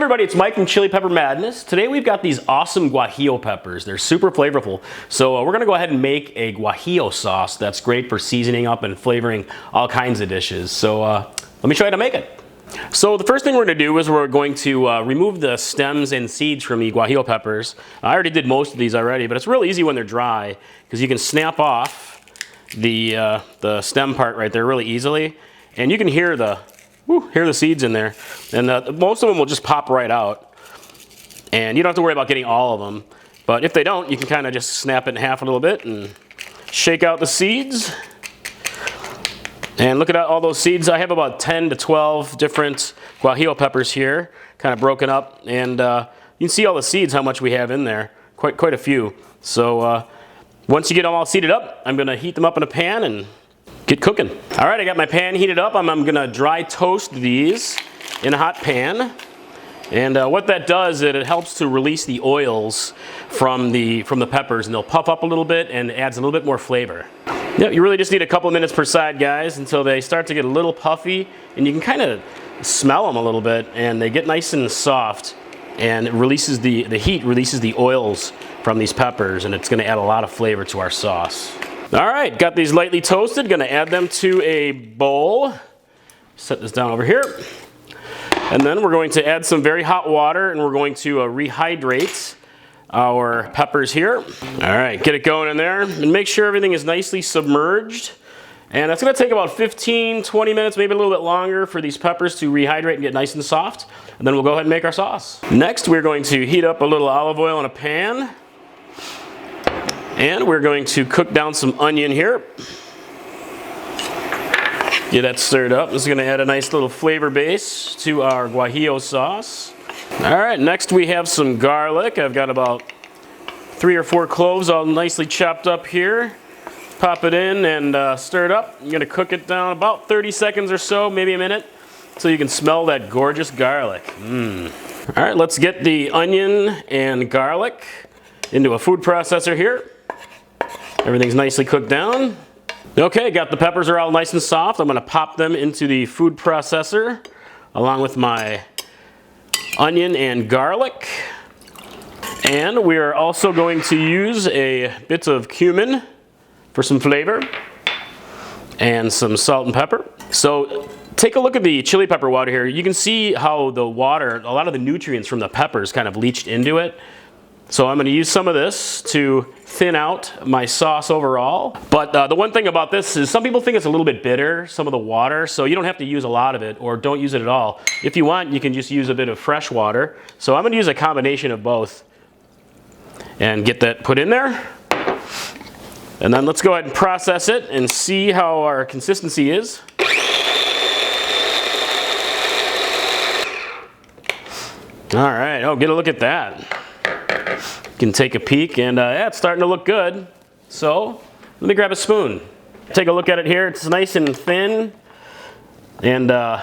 everybody, it's Mike from Chili Pepper Madness. Today we've got these awesome Guajillo peppers. They're super flavorful. So we're gonna go ahead and make a Guajillo sauce that's great for seasoning up and flavoring all kinds of dishes. So let me show you how to make it. So the first thing we're going to do is we're going to remove the stems and seeds from the Guajillo peppers. I already did most of these already, but it's real easy when they're dry because you can snap off the stem part right there really easily, and you can hear the seeds in there, and most of them will just pop right out, and you don't have to worry about getting all of them. But if they don't, you can kind of just snap it in half a little bit and shake out the seeds. And look at all those seeds. I have about 10 to 12 different Guajillo peppers here, kind of broken up. And you can see all the seeds, how much we have in there. Quite a few. So once you get them all seeded up, I'm going to heat them up in a pan and get cooking. All right, I got my pan heated up. I'm going to dry toast these in a hot pan. And what that does, it helps to release the oils from the peppers, and they'll puff up a little bit and adds a little bit more flavor. Yep, you really just need a couple minutes per side, guys, until they start to get a little puffy, and you can kind of smell them a little bit, and they get nice and soft, and it releases the heat releases the oils from these peppers, and it's going to add a lot of flavor to our sauce. All right, got these lightly toasted. Going to add them to a bowl. Set this down over here, and then we're going to add some very hot water, and we're going to rehydrate our peppers here. All right, get it going in there and make sure everything is nicely submerged. And that's gonna take about 15, 20 minutes, maybe a little bit longer for these peppers to rehydrate and get nice and soft. And then we'll go ahead and make our sauce. Next, we're going to heat up a little olive oil in a pan. And we're going to cook down some onion here. Get that stirred up. This is gonna add a nice little flavor base to our Guajillo sauce. All right, next we have some garlic. I've got about 3 or 4 cloves all nicely chopped up here. Pop it in and stir it up. I'm gonna cook it down about 30 seconds or so, maybe a minute, so you can smell that gorgeous garlic. All right, let's get the onion and garlic into a food processor here. Everything's nicely cooked down. Okay, got the peppers are all nice and soft. I'm gonna pop them into the food processor along with my onion and garlic. And we are also going to use a bit of cumin for some flavor and some salt and pepper. So take a look at the chili pepper water here. You can see how the water, a lot of the nutrients from the peppers kind of leached into it. So I'm going to use some of this to thin out my sauce overall. But the one thing about this is some people think it's a little bit bitter, some of the water, so you don't have to use a lot of it, or don't use it at all. If you want, you can just use a bit of fresh water. So I'm going to use a combination of both and get that put in there. And then let's go ahead and process it and see how our consistency is. All right, oh, get a look at that. You can take a peek, and yeah, it's starting to look good. So let me grab a spoon. Take a look at it here. It's nice and thin, and oh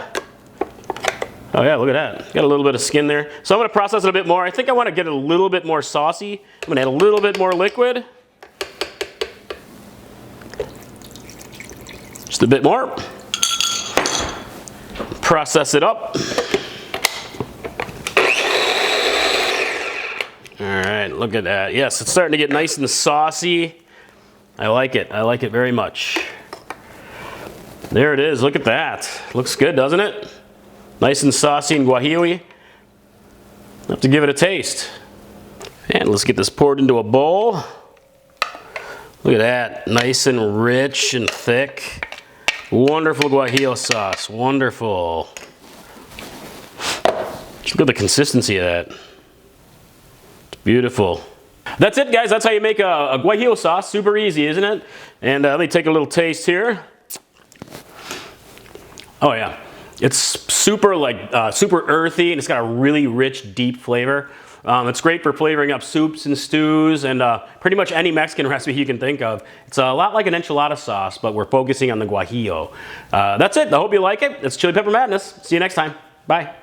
yeah, look at that. Got a little bit of skin there. So I'm going to process it a bit more. I think I want to get it a little bit more saucy. I'm going to add a little bit more liquid. Just a bit more. Process it up. All right, look at that. Yes, it's starting to get nice and saucy. I like it. I like it very much. There it is. Look at that. Looks good, doesn't it? Nice and saucy and guajillo-y. I'll have to give it a taste. And let's get this poured into a bowl. Look at that. Nice and rich and thick. Wonderful Guajillo sauce. Wonderful. Look at the consistency of that. Beautiful. That's it, guys. That's how you make a Guajillo sauce. Super easy, isn't it? And let me take a little taste here. Oh yeah, it's super super earthy, and it's got a really rich, deep flavor. It's great for flavoring up soups and stews, and pretty much any Mexican recipe you can think of. It's a lot like an enchilada sauce, but we're focusing on the Guajillo. That's it. I hope you like it. It's Chili Pepper Madness. See you next time. Bye.